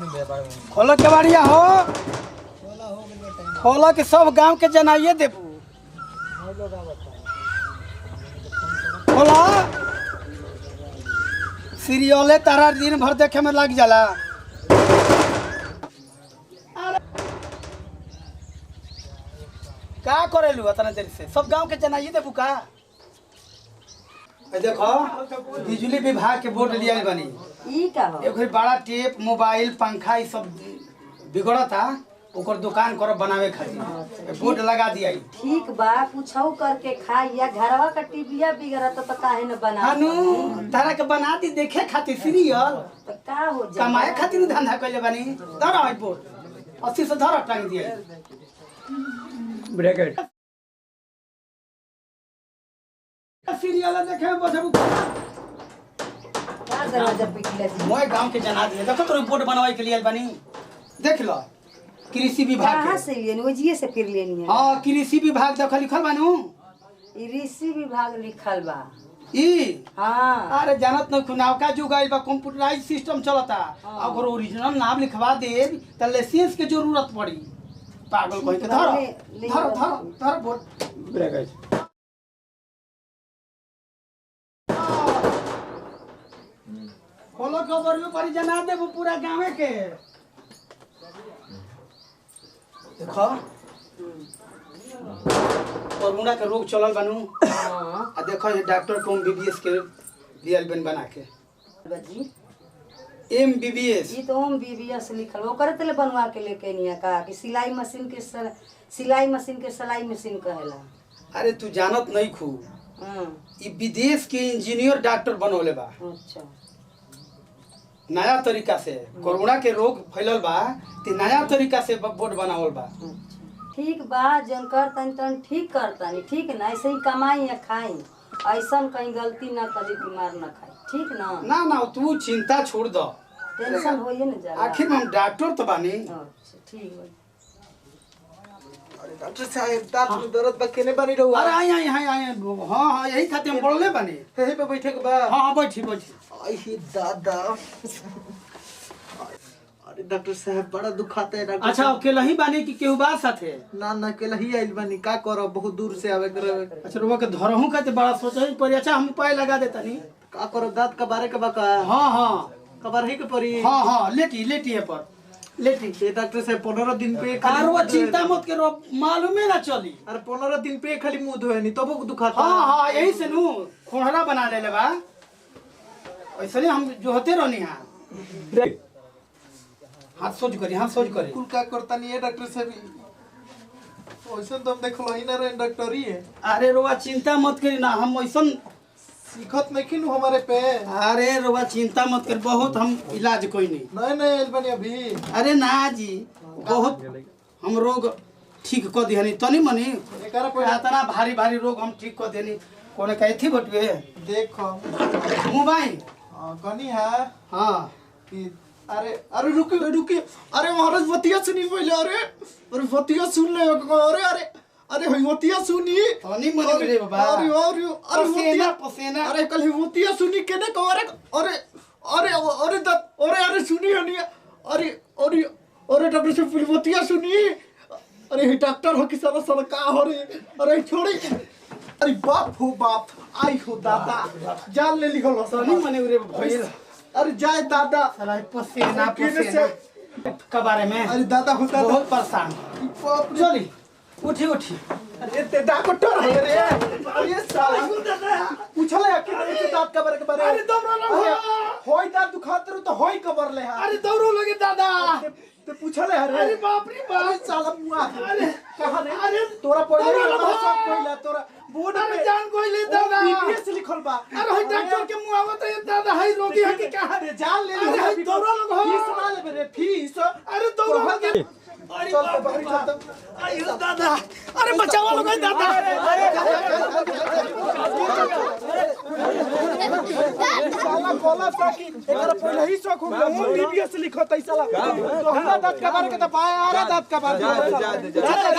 खोलो केवाड़िया हो खोलो के सब गांव के जनाइए देबू खोलो सीरियले तारा दिन भर देखे में लग जाला। का करेलू इतना देर से सब गांव के जनाइए देबू का। देखो बिजली विभाग के बोर्ड लिया बनी ई का हो एक बड़ा टेप मोबाइल पंखा ये सब बिगड़ता ओकर दुकान कर बनावे खातिर बोर्ड लगा दिया। ठीक बा कुछौ करके खाइया घरवा का टीविया बिगड़त तो काहे न बना हानु तारा के बना दी देखे खातिर सीरियल तो का हो जा कमाए खातिर धंधा कइले बनी धर है बोर्ड 80 से धर टांग दिया ब्रैकेट सीरियल देखे में बसबू का दरवाजा पिटले जी मोय गांव के जना दिए देखो तो रिपोर्ट बनवाई के लिए बनी देख लो कृषि विभाग कहां से लेनी ओजिए से फिर लेनी है। हां कृषि विभाग देख लिखल बानू ई कृषि विभाग लिखल बा ई हां अरे जानत न खुनाव का जुग आइल बा कंप्यूटराइज सिस्टम चलता अगर ओरिजिनल नाम लिखवा दे त लाइसेंस के जरूरत पड़ी पागल कहि के धर बोर्ड ब्रेक खोलो खबर में परी जना देबू पूरा गांवे के देखो कोरोना के रोग चलल बनू हां आ देखो ये डॉक्टर को एमबीबीएस के दियल बन बना के बाजी एमबीबीएस ई तो एमबीबीएस लिखल ओकर तले बनवा के लेके निया का कि सिलाई मशीन के सिलाई मशीन कहेला। अरे तू जानत नहीं खू हां ई विदेश के इंजीनियर डॉक्टर बनौले बा अच्छा नया तरीका से कोरोना के रोग फैलल बा ते नया तरीका से बोर्ड बनावल बा। ठीक बा जन करतन तन ठीक करतनी ठीक ना ऐसे ही कमाई या खाई ऐसा कहीं गलती ना करी बीमार ना खाई ठीक ना ना ना तू चिंता छोड़ दो टेंशन होइए ना जरा आखिर में हम डॉक्टर तो बानी। अच्छा ठीक बा डॉक्टर साहब दांत में दर्द बा केने बनी रहू अरे आई हां हां यही खातिर हम बोलले बानी यहीं पे बैठे के बा हां हां बैठी आई ही दादा अरे डॉक्टर साहब बड़ा दुखाता है डॉक्टर अच्छा अकेला ही बानी कि केहू बा साथे ना ना अकेला ही आइल बानी का करो बहुत दूर से आवे करे अच्छा रुआ के धरहू का ते बड़ा सोचई पर अच्छा हम उपाय लगा देतनी का करो दांत का बारे के बा का हां हां खबर है के परी हां हां लेटी है पर लेटी ये डॉक्टर साहब 15 दिन पे कारवा चिंता मत करो मालूम ना चली। अरे 15 दिन पे खाली मुंह धोए नहीं तब दुखाता हां हां यही से नु खोहरा बना लेले बा ऐसे हम जो होते रहनी हां हाथ सोच करी कुल का करता नहीं है डॉक्टर साहब वैसे तो हम देखलो ही ना रे डॉक्टर ही है। अरे रोवा चिंता मत करी ना हम ऐसन सीखत नहीं किनु हमारे पे अरे रोवा चिंता मत कर बहुत हम इलाज कोई नहीं नहीं आइल बानी अभी अरे ना जी बहुत हम रोग ठीक कर दिहनी तनी मनी एकरा पे इतना भारी रोग हम ठीक कर देनी कोने कहे थी बटवे देखो मोबाइल कनी है हां कि अरे रुके अरे महाराज बतिया सुनी पहले अरे बतिया सुन ले अरे बतिया सुनी तनी मनी रे बाबा अरे पसेना अरे कल बतिया सुनी केने को अरे सुनी हनी अरे डॉक्टर से फिर बतिया सुनी अरे डॉक्टर हो कि साला का हो रे अरे छोड़ी अरे बाप हो बाप आई हो दादा जान ले लिखल तनी मनी रे भइल अरे जाए दादा साला पसेना के बारे में अरे दादा होता बहुत परेशान चली उठी अरे ते डॉक्टर है रे अरे साला पूछले कि दांत का बारे अरे दौड़ो होई दांत दुखात रहो तो होई कबर ले अरे दौड़ो लगे दादा ते पूछले अरे बाप रे बाप साला मुआ अरे कहां रे अरे तोरा पहिले दौड़ो सब पहिला तोरा बोर्ड अरे में जान कोइले दादा बीपीएस लिखल बा अरे हई डॉक्टर के मुआवत है दादा हई रोगी है कि कहां अरे जान ले अरे हई दौड़ो लोग हो फीस ना ले रे फीस अरे दौड़ो लगे अरे अरे दादा अरे बचावा लोग दादा साला बोला था कि एकरा पहले ही शौक हो गया हम टीवीएस लिखत है साला तो हमरा दांत का बारे के तो पाए आ रहा दांत का बारे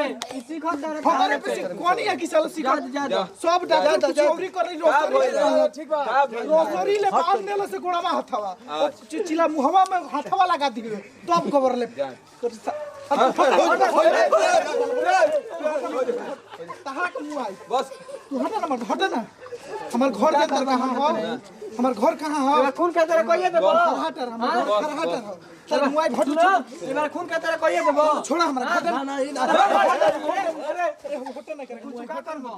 हमारे पीछे कौन है कि साला सिखा सब दादा चोरी कर रही रोसरी ठीक बा रोसरी ले बांध देला से गोड़ामा हथवा चिचिला मुहवा में हथवा लगा दिए तो अब खबर ले बस तू हटा ना हमार घर के अंदर कहां हो हमार घर कहां हो खून के तरह कहिए देबो हटा हमार घर हटा तेरा मोबाइल हट इधर खून के तरह कहिए देबो छोड़ा हमारा घर ना ना अरे हटा ना करे कुछ का करबो